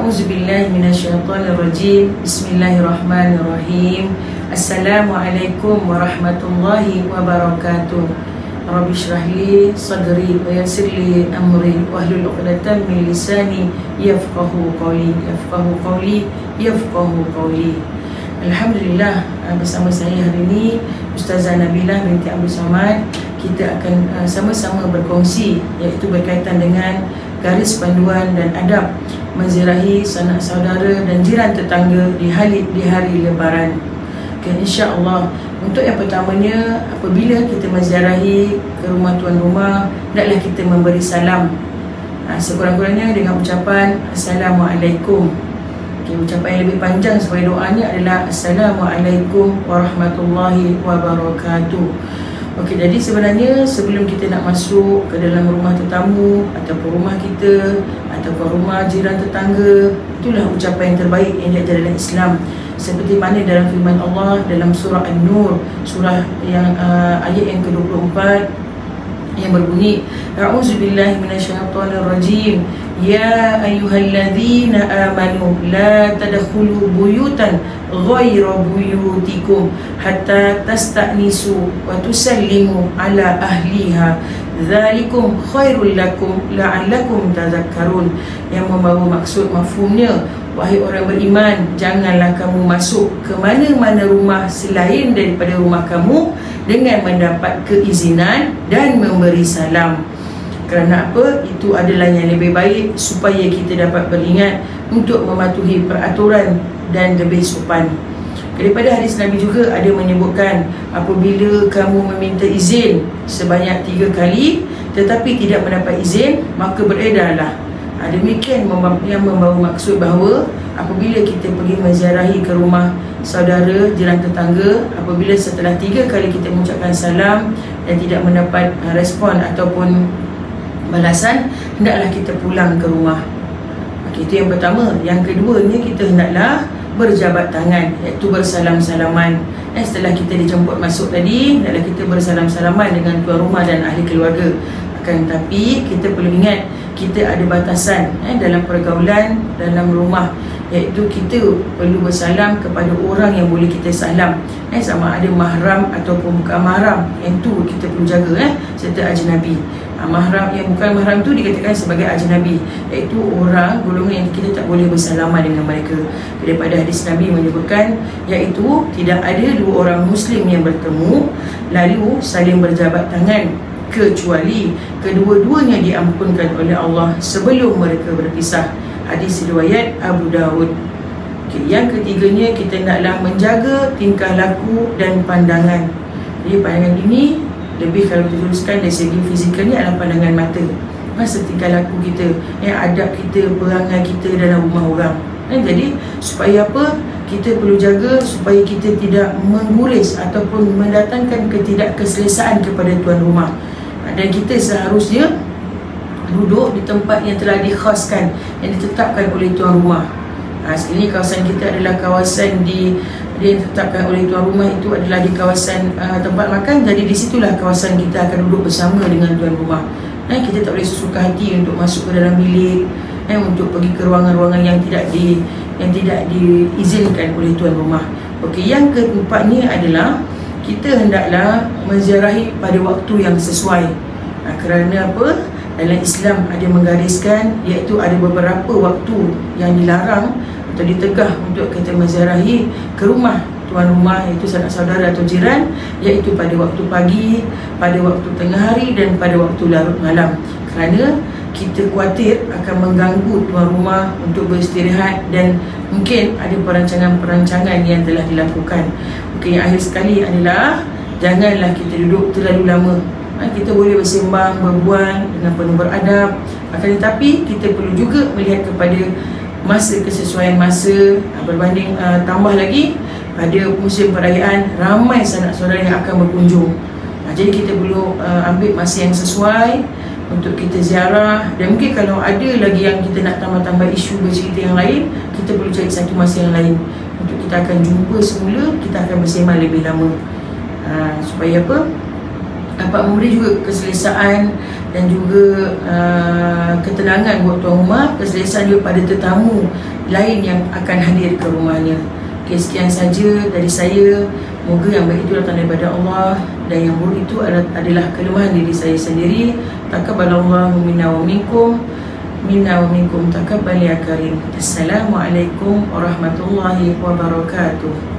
A'udzubillahi minasyaitonirrajim. Bismillahirrahmanirrahim. Assalamualaikum warahmatullahi wabarakatuh. Rabbi shrah li sadri wa yassir li amri wahlul 'uqdatam min lisani yafqahu qawli. Alhamdulillah, bersama saya hari ini Ustazah Nabilah binti Abdul Samad. Kita akan sama-sama berkongsi, iaitu berkaitan dengan garis panduan dan adab menziarahi sanak saudara dan jiran tetangga di hari Lebaran. Okay, insya-Allah, untuk yang pertamanya, apabila kita menziarahi ke rumah tuan rumah, hendaklah kita memberi salam, sekurang-kurangnya dengan ucapan Assalamualaikum. Okay, ucapan yang lebih panjang sebagai doanya adalah Assalamualaikum warahmatullahi wabarakatuh. Okey, jadi sebenarnya sebelum kita nak masuk ke dalam rumah tetamu ataupun rumah kita ataupun rumah jiran tetangga, itulah ucapan yang terbaik yang diajar dalam Islam. Seperti mana dalam firman Allah dalam surah An-Nur, surah yang ayat yang ke-24 yang berbunyi, A'udzubillahi minasyaitonirrajim. Ya ayyuhalladzina amanu la tadkhulu buyutan ghayra buyutikum hatta tasta'nisu wa tusallimu ala ahliha dzalikum khairul lakum la'allakum tadhakkarun. Yang membawa maksud mafhumnya, wahai orang beriman, janganlah kamu masuk ke mana-mana rumah selain daripada rumah kamu dengan mendapat keizinan dan memberi salam. Kerana apa? Itu adalah yang lebih baik supaya kita dapat beringat untuk mematuhi peraturan dan lebih sopan. Daripada hadis Nabi juga ada menyebutkan, apabila kamu meminta izin sebanyak 3 kali tetapi tidak mendapat izin, maka beredarlah. Demikian yang membawa maksud bahawa apabila kita pergi menziarahi ke rumah saudara, jiran tetangga, apabila setelah 3 kali kita mengucapkan salam dan tidak mendapat respon ataupun balasan, hendaklah kita pulang ke rumah. Okey, itu yang pertama. Yang keduanya, kita hendaklah berjabat tangan, iaitu bersalam-salaman. Setelah kita dijemput masuk tadi, hendaklah kita bersalam-salaman dengan tuan rumah dan ahli keluarga. Akan tetapi kita perlu ingat, kita ada batasan dalam pergaulan dalam rumah, iaitu kita perlu bersalam kepada orang yang boleh kita salam, sama ada mahram ataupun bukan mahram. Yang tu kita perlu jaga, serta ajnabi. Mahram yang bukan mahram tu dikatakan sebagai ajnabi, iaitu orang golongan yang kita tak boleh bersalaman dengan mereka. Daripada hadis Nabi menyebutkan, iaitu tidak ada 2 orang Muslim yang bertemu lalu saling berjabat tangan kecuali kedua-duanya diampunkan oleh Allah sebelum mereka berpisah. Hadis riwayat Abu Daud. Okay, yang ketiganya, kita naklah menjaga tingkah laku dan pandangan. Jadi pandangan ini lebih, kalau dituliskan dari segi fizikalnya, adalah pandangan mata. Masa tingkah laku kita, adab kita, perangai kita dalam rumah orang. Jadi supaya apa? Kita perlu jaga supaya kita tidak mengguris ataupun mendatangkan ketidakkeselesaan kepada tuan rumah. Dan kita seharusnya duduk di tempat yang telah dikhaskan, yang ditetapkan oleh tuan rumah. Sekiranya kawasan kita adalah kawasan dia ditetapkan oleh tuan rumah, itu adalah di kawasan tempat makan, jadi di situlah kawasan kita akan duduk bersama dengan tuan rumah. Kita tak boleh sesuka hati untuk masuk ke dalam bilik, untuk pergi ke ruangan-ruangan yang tidak diizinkan oleh tuan rumah. Okey, yang keempatnya adalah kita hendaklah menziarahi pada waktu yang sesuai. Kerana apa? Dalam Islam ada menggariskan, iaitu ada beberapa waktu yang dilarang atau ditegah untuk kita menziarahi ke rumah tuan rumah, iaitu sanak saudara atau jiran, iaitu pada waktu pagi, pada waktu tengah hari dan pada waktu larut malam. Kerana kita khawatir akan mengganggu tuan rumah untuk beristirahat dan mungkin ada perancangan-perancangan yang telah dilakukan. Okey, yang akhir sekali adalah janganlah kita duduk terlalu lama. Kita boleh bersembang, berbual dengan penuh beradab, akan tetapi kita perlu juga melihat kepada masa, kesesuaian masa. Berbanding tambah lagi pada musim perayaan, ramai sanak saudara yang akan berkunjung. Jadi kita perlu ambil masa yang sesuai untuk kita ziarah. Dan mungkin kalau ada lagi yang kita nak tambah-tambah isu bercerita yang lain, kita perlu cari satu masa yang lain untuk kita akan jumpa semula, kita akan bersembang lebih lama. Supaya apa? dapat memberi juga keselesaan dan juga ketenangan buat tuan rumah, keselesaan juga pada tetamu lain yang akan hadir ke rumahnya. Okay, sekian saja dari saya. Moga yang baik itu datang daripada Allah dan yang buruk itu adalah kelemahan diri saya sendiri. Taqabbalallahu minna wa minkum taqabbal ya karim. Assalamualaikum warahmatullahi wabarakatuh.